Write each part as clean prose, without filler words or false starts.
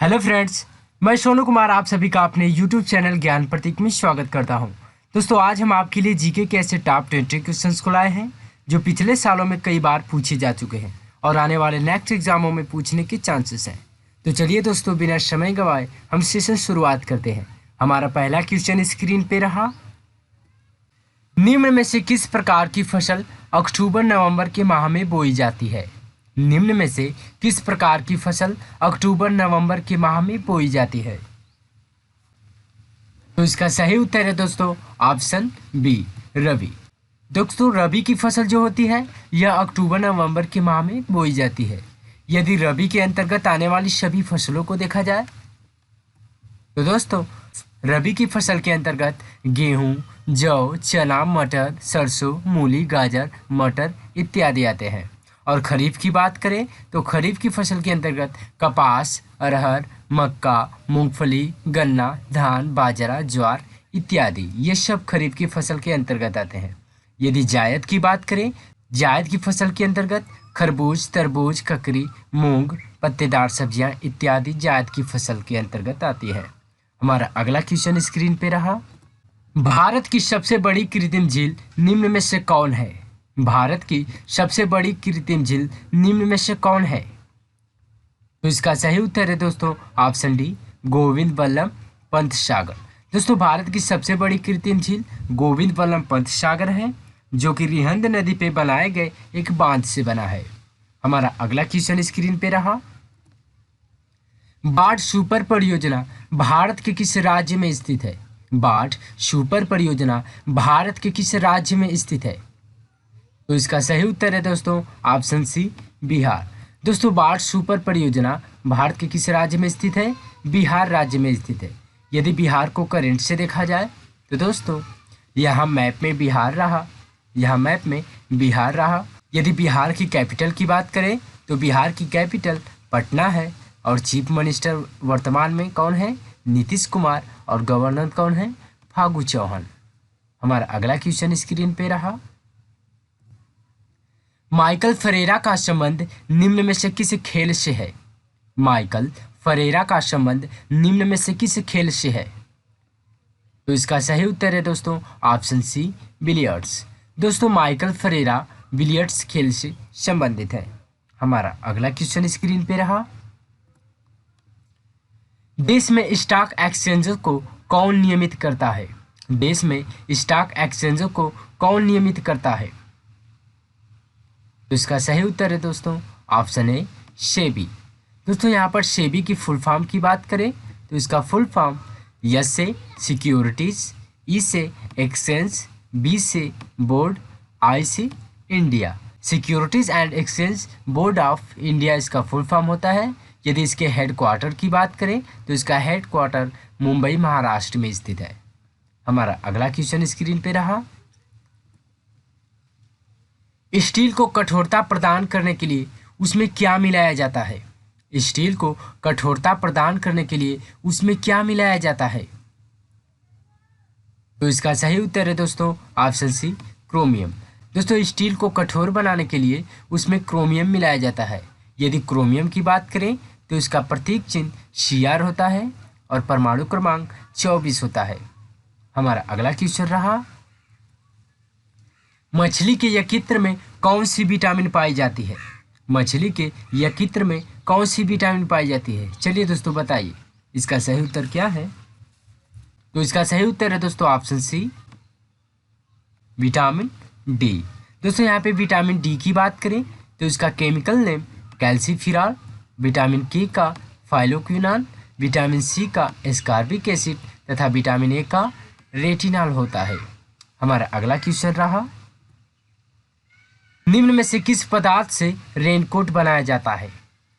Hello friends, मैं सोनू कुमार आप सभी का अपने यूट्यूब चैनल ज्ञान प्रतीक में स्वागत करता हूं। दोस्तों, आज हम आपके लिए जीके के ऐसे टॉप 20 क्वेश्चंस को लाए हैं जो पिछले सालों में कई बार पूछे जा चुके हैं और आने वाले नेक्स्ट एग्जामों में पूछने के चांसेस हैं। तो चलिए दोस्तों, बिना समय गंवाए हम सेशन शुरुआत करते हैं। हमारा पहला क्वेश्चन स्क्रीन पे रहा। निम्न में से किस प्रकार की फसल अक्टूबर नवंबर के माह में बोई जाती है? निम्न में से किस प्रकार की फसल अक्टूबर नवंबर के माह में बोई जाती है? तो इसका सही उत्तर है दोस्तों ऑप्शन बी, रबी। दोस्तों, रबी की फसल जो होती है यह अक्टूबर नवंबर के माह में बोई जाती है। यदि रबी के अंतर्गत आने वाली सभी फसलों को देखा जाए तो दोस्तों रबी की फसल के अंतर्गत गेहूं, जौ, चना, मटर, सरसों, मूली, गाजर, मटर इत्यादि आते हैं। और खरीफ की बात करें तो खरीफ की फसल के अंतर्गत कपास, अरहर, मक्का, मूंगफली, गन्ना, धान, बाजरा, ज्वार इत्यादि ये सब खरीफ की फसल के अंतर्गत आते हैं। यदि जायद की बात करें, जायद की फसल के अंतर्गत खरबूज, तरबूज, ककड़ी, मूंग, पत्तेदार सब्जियां इत्यादि जायद की फसल के अंतर्गत आती है। हमारा अगला क्वेश्चन स्क्रीन पे रहा। भारत की सबसे बड़ी कृत्रिम झील निम्न में से कौन है? भारत की सबसे बड़ी कृत्रिम झील निम्न में से कौन है? तो इसका सही उत्तर है दोस्तों ऑप्शन डी, गोविंद बल्लभ पंत सागर। दोस्तों, भारत की सबसे बड़ी कृत्रिम झील गोविंद बल्लभ पंत सागर है, जो कि रिहंद नदी पे बनाए गए एक बांध से बना है। हमारा अगला क्वेश्चन स्क्रीन पे रहा। बाढ़ सुपर परियोजना भारत के किस राज्य में स्थित है? बाढ़ सुपर परियोजना भारत के किस राज्य में स्थित है? तो इसका सही उत्तर है दोस्तों ऑप्शन सी, बिहार। दोस्तों, बाढ़ सुपर परियोजना भारत के किस राज्य में स्थित है? बिहार राज्य में स्थित है। यदि बिहार को करंट से देखा जाए तो दोस्तों यहाँ मैप में बिहार रहा, यहाँ मैप में बिहार रहा। यदि बिहार की कैपिटल की बात करें तो बिहार की कैपिटल पटना है और चीफ मिनिस्टर वर्तमान में कौन है? नीतीश कुमार। और गवर्नर कौन है? फागू चौहान। हमारा अगला क्वेश्चन स्क्रीन पे रहा। माइकल फरेरा का संबंध निम्न में से किस खेल से है? माइकल फरेरा का संबंध निम्न में से किस खेल से है? तो इसका सही उत्तर है दोस्तों ऑप्शन सी, बिलियर्ड्स। दोस्तों, माइकल फरेरा बिलियर्ड्स खेल से संबंधित है। हमारा अगला क्वेश्चन स्क्रीन पे रहा। देश में स्टॉक एक्सचेंजों को कौन नियमित करता है? देश में स्टॉक एक्सचेंजों को कौन नियमित करता है? तो इसका सही उत्तर है दोस्तों ऑप्शन ए, सेबी। दोस्तों, यहाँ पर सेबी की फुल फॉर्म की बात करें तो इसका फुल फॉर्म एस से सिक्योरिटीज, ई से एक्सचेंज, बी से बोर्ड, आई से India. Securities and exchange board of India इसका फुल फॉर्म होता है। यदि इसके हेडक्वार्टर की बात करें तो इसका हेडक्वार्टर मुंबई महाराष्ट्र में स्थित है। हमारा अगला क्वेश्चन स्क्रीन पे रहा। स्टील को कठोरता प्रदान करने के लिए उसमें क्या मिलाया जाता है? स्टील को कठोरता प्रदान करने के लिए उसमें क्या मिलाया जाता है? तो इसका सही उत्तर है दोस्तों ऑप्शन सी, क्रोमियम। दोस्तों, स्टील को कठोर बनाने के लिए उसमें क्रोमियम मिलाया जाता है। यदि क्रोमियम की बात करें तो इसका प्रतीक चिन्ह Cr होता है और परमाणु क्रमांक 24 होता है। हमारा अगला क्वेश्चन रहा। मछली के यकृत में कौन सी विटामिन पाई जाती है? मछली के यकृत में कौन सी विटामिन पाई जाती है? चलिए दोस्तों बताइए इसका सही उत्तर क्या है? तो इसका सही उत्तर है दोस्तों ऑप्शन सी, विटामिन डी। दोस्तों, यहाँ पे विटामिन डी की बात करें तो इसका केमिकल नेम कैल्सीफिरॉल, विटामिन के का फाइलोक्विनॉन, विटामिन सी का एस्कॉर्बिक एसिड तथा विटामिन ए का रेटिनॉल होता है। हमारा अगला क्वेश्चन रहा। निम्न में से किस पदार्थ से रेनकोट बनाया जाता है?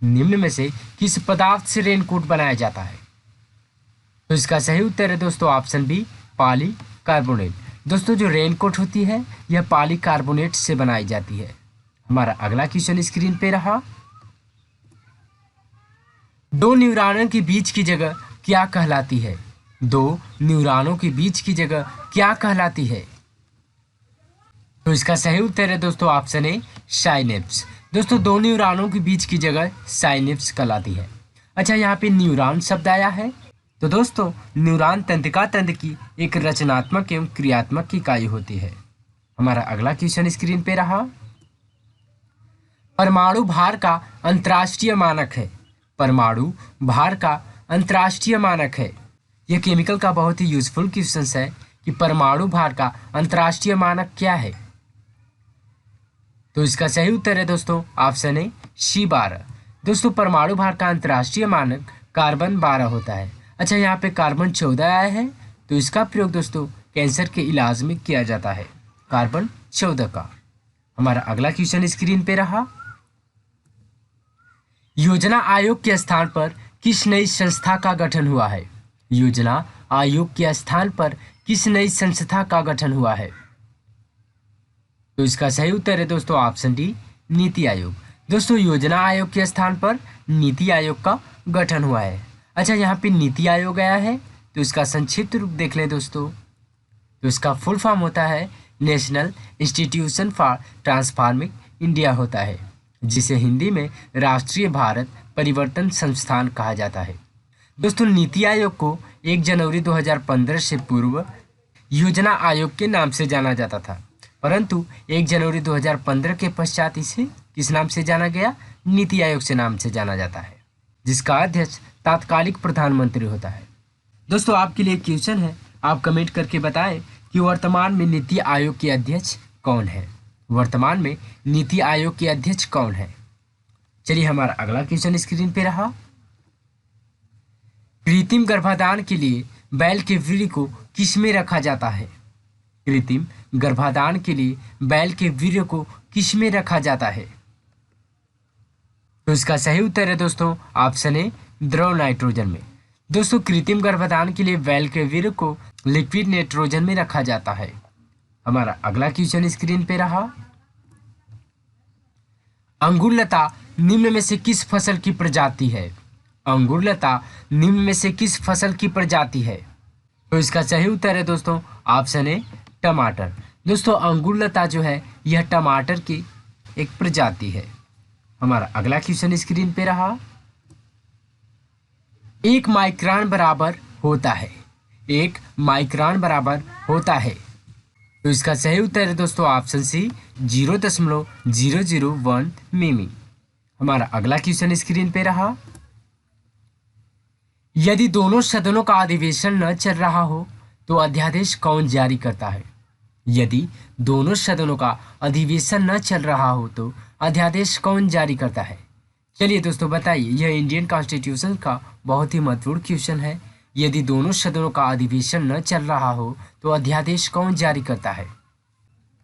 निम्न में से किस पदार्थ से रेनकोट बनाया जाता है? तो इसका सही उत्तर है दोस्तों ऑप्शन बी, पॉलीकार्बोनेट। दोस्तों, जो रेनकोट होती है यह पॉलीकार्बोनेट से बनाई जाती है। हमारा अगला क्वेश्चन स्क्रीन पे रहा। दो न्यूरॉनों के बीच की जगह क्या कहलाती है? दो न्यूरॉनों के बीच की जगह क्या कहलाती है? तो इसका सही उत्तर है दोस्तों ऑप्शन ए, साइनेप्स। दोस्तों, दो न्यूरॉनों के बीच की जगह साइनेप्स कहलाती है। अच्छा, यहाँ पे न्यूरॉन शब्द आया है। तो दोस्तों, न्यूरॉन तंत्रिका तंत्र की एक रचनात्मक एवं क्रियात्मक इकाई होती है। हमारा अगला क्वेश्चन स्क्रीन पे रहा। परमाणु भार का अंतर्राष्ट्रीय मानक है। परमाणु भार का अंतर्राष्ट्रीय मानक है। यह केमिकल का बहुत ही यूजफुल क्वेश्चन है कि परमाणु भार का अंतर्राष्ट्रीय मानक क्या है। तो इसका सही उत्तर है दोस्तों ऑप्शन ए C12। दोस्तों, परमाणु भार का अंतर्राष्ट्रीय मानक कार्बन 12 होता है। अच्छा, यहाँ पे कार्बन 14 आया है, तो इसका प्रयोग दोस्तों कैंसर के इलाज में किया जाता है, कार्बन 14 का। हमारा अगला क्वेश्चन स्क्रीन पे रहा। योजना आयोग के स्थान पर किस नई संस्था का गठन हुआ है। योजना आयोग के स्थान पर किस नई संस्था का गठन हुआ है। तो इसका सही उत्तर है दोस्तों ऑप्शन डी नीति आयोग। दोस्तों, योजना आयोग के स्थान पर नीति आयोग का गठन हुआ है। अच्छा, यहाँ पे नीति आयोग आया है, तो इसका संक्षिप्त रूप देख लें दोस्तों। तो इसका फुल फॉर्म होता है national institution for transforming India होता है, जिसे हिंदी में राष्ट्रीय भारत परिवर्तन संस्थान कहा जाता है। दोस्तों, नीति आयोग को 1 जनवरी 2015 से पूर्व योजना आयोग के नाम से जाना जाता था, परंतु 1 जनवरी 2015 के पश्चात इसे किस नाम से जाना गया, नीति आयोग से नाम से जाना जाता है, जिसका अध्यक्ष तात्कालिक प्रधानमंत्री होता है। दोस्तों, आपके लिए क्वेश्चन है, आप कमेंट करके बताएं कि वर्तमान में नीति आयोग के अध्यक्ष कौन है। वर्तमान में नीति आयोग के अध्यक्ष कौन है। चलिए, हमारा अगला क्वेश्चन स्क्रीन पे रहा। कृत्रिम गर्भाधान के लिए बैल के वीर्य को किस में रखा जाता है। कृत्रिम गर्भाधान के लिए बैल के वीर्य को किस में रखा जाता है। तो इसका सही उत्तर है दोस्तों ऑप्शन ए द्रव नाइट्रोजन में। दोस्तों, कृत्रिम गर्भाधान के लिए बैल के वीर्य को लिक्विड नाइट्रोजन में रखा जाता है। हमारा अगला क्वेश्चन स्क्रीन पे रहा। अंगुरलता निम्न में से किस फसल की प्रजाति है। अंगुरलता निम्न में से किस फसल की प्रजाति है। तो इसका सही उत्तर है दोस्तों ऑप्शन ए टमाटर। दोस्तों, अंगुरलता जो है यह टमाटर की एक प्रजाति है। हमारा अगला क्वेश्चन स्क्रीन पे रहा। 1 माइक्रोन बराबर होता है। 1 माइक्रोन बराबर होता है। तो इसका सही उत्तर है दोस्तों ऑप्शन सी 0.001 मिमी। हमारा अगला क्वेश्चन स्क्रीन पे रहा। यदि दोनों सदनों का अधिवेशन न चल रहा हो तो अध्यादेश कौन जारी करता है। यदि दोनों सदनों का अधिवेशन न चल रहा हो तो अध्यादेश कौन जारी करता है। चलिए दोस्तों, बताइए, यह इंडियन कॉन्स्टिट्यूशन का बहुत ही महत्वपूर्ण क्वेश्चन है। यदि दोनों सदनों का अधिवेशन न चल रहा हो तो अध्यादेश कौन जारी करता है।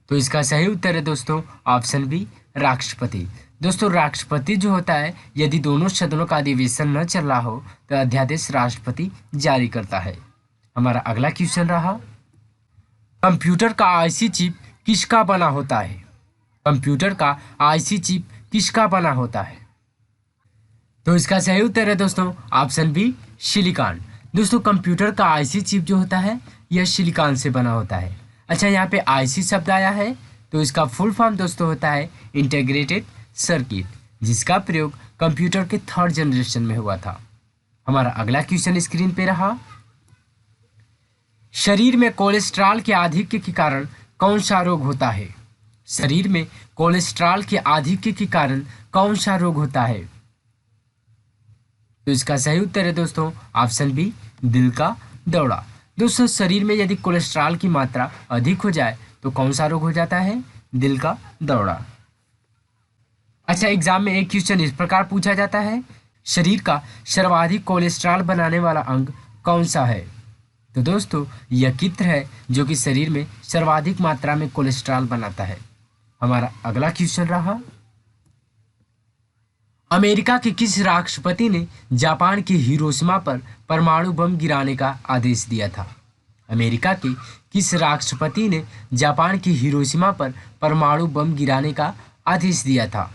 तो इसका सही उत्तर है दोस्तों ऑप्शन बी राष्ट्रपति। दोस्तों, राष्ट्रपति जो होता है, यदि दोनों सदनों का अधिवेशन न चल रहा हो तो अध्यादेश राष्ट्रपति जारी करता है। हमारा अगला क्वेश्चन रहा। कंप्यूटर का आईसी चिप किसका बना होता है। कंप्यूटर का आईसी चिप किसका बना होता है। तो इसका सही उत्तर है दोस्तों ऑप्शन बी सिलिकॉन। दोस्तों, कंप्यूटर का आईसी चिप जो होता है यह सिलिकॉन से बना होता है। अच्छा, यहाँ पे आईसी शब्द आया है, तो इसका फुल फॉर्म दोस्तों होता है इंटीग्रेटेड सर्किट, जिसका प्रयोग कंप्यूटर के 3rd जनरेशन में हुआ था। हमारा अगला क्वेश्चन स्क्रीन पे रहा। शरीर में कोलेस्ट्रॉल के आधिक्य के कारण कौन सा रोग होता है। शरीर में कोलेस्ट्रॉल के आधिक्य के कारण कौन सा रोग होता है। तो इसका सही उत्तर है दोस्तों ऑप्शन बी दिल का दौरा। दोस्तों, शरीर में यदि कोलेस्ट्रॉल की मात्रा अधिक हो जाए तो कौन सा रोग हो जाता है, दिल का दौरा। अच्छा, एग्जाम में एक क्वेश्चन इस प्रकार पूछा जाता है, शरीर का सर्वाधिक कोलेस्ट्रॉल बनाने वाला अंग कौन सा है। तो दोस्तों, यकृत है जो कि शरीर में सर्वाधिक मात्रा में कोलेस्ट्रॉल बनाता है। हमारा अगला क्वेश्चन रहा। अमेरिका के किस राष्ट्रपति ने जापान के हिरोशिमा पर परमाणु बम गिराने का आदेश दिया था। अमेरिका के किस राष्ट्रपति ने जापान के हिरोशिमा पर परमाणु बम गिराने का आदेश दिया था।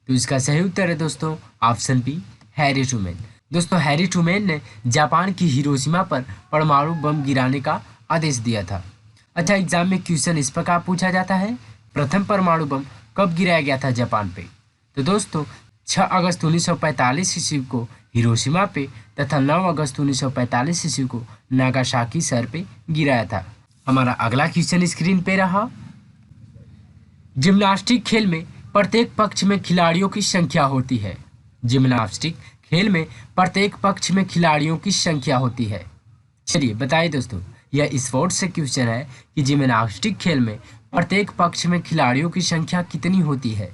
तो इसका सही उत्तर है दोस्तों ऑप्शन बी हैरी ट्रूमैन। दोस्तों, हैरी ट्रूमैन ने जापान की हिरोशिमा पर परमाणु बम गिराने का आदेश दिया था। अच्छा, एग्जाम में क्वेश्चन इस प्रकार पूछा जाता है, प्रथम परमाणु बम कब गिराया गया था जापान पे। तो दोस्तों, 6 अगस्त 1945 ईस्वी को हिरोशिमा पे तथा 9 अगस्त 1945 ईस्वी को नागासाकी शहर पे गिराया था। हमारा अगला क्वेश्चन स्क्रीन पे रहा। जिम्नास्टिक खेल में प्रत्येक पक्ष में खिलाड़ियों की संख्या होती है। जिम्नास्टिक खेल में प्रत्येक पक्ष में खिलाड़ियों की संख्या होती है। चलिए बताइए दोस्तों, यह स्पोर्ट्स से क्वेश्चन है कि जिम्नास्टिक खेल में प्रत्येक पक्ष में खिलाड़ियों की संख्या कितनी होती है।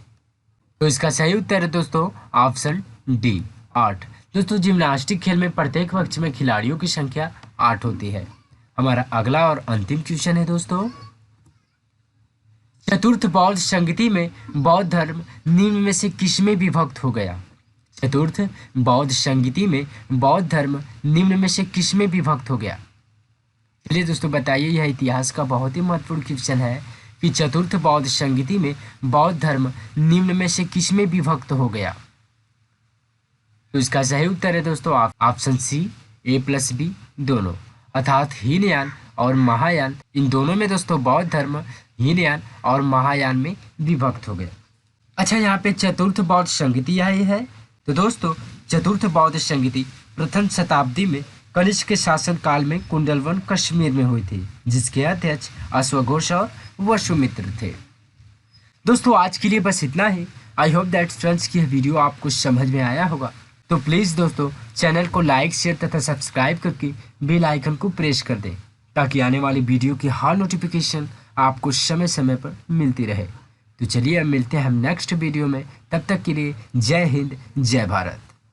तो इसका सही उत्तर है दोस्तों ऑप्शन डी 8। दोस्तों जिम्नास्टिक खेल में प्रत्येक पक्ष में खिलाड़ियों की संख्या 8 होती है। हमारा अगला और अंतिम क्वेश्चन है दोस्तों, चतुर्थ बौद्ध संगति में बौद्ध धर्म निम्न में से किसमें विभक्त हो गया। चतुर्थ बौद्ध संगति में बौद्ध धर्म निम्न में से किसमें विभक्त हो गया। चलिए दोस्तों बताइए, यह इतिहास का बहुत ही महत्वपूर्ण क्वेश्चन है कि चतुर्थ बौद्ध संगति में बौद्ध धर्म निम्न में से किसमें विभक्त हो गया। तो इसका सही उत्तर है दोस्तों ऑप्शन सी A+B दोनों, अर्थात हीनयान और महायान, इन दोनों में दोस्तों बौद्ध धर्म हीनयान और महायान में विभक्त हो गया। अच्छा, यहाँ पे चतुर्थ बौद्ध संगति आई है। तो दोस्तों चतुर्थ बौद्ध संगति प्रथम शताब्दी में कनिष्क के शासन काल में कुंडलवन कश्मीर में हुई थी, जिसके अध्यक्ष अश्वघोष और वसुमित्र थे। दोस्तों आज के लिए बस इतना ही। आई होप दैट फ्रेंड्स की यह वीडियो आपको समझ में आया होगा। तो प्लीज़ दोस्तों चैनल को लाइक, शेयर तथा सब्सक्राइब करके बेल आइकन को प्रेस कर दें, ताकि आने वाली वीडियो की हर नोटिफिकेशन आपको समय समय पर मिलती रहे। तो चलिए अब मिलते हैं हम नेक्स्ट वीडियो में। तब तक के लिए जय हिंद, जय भारत।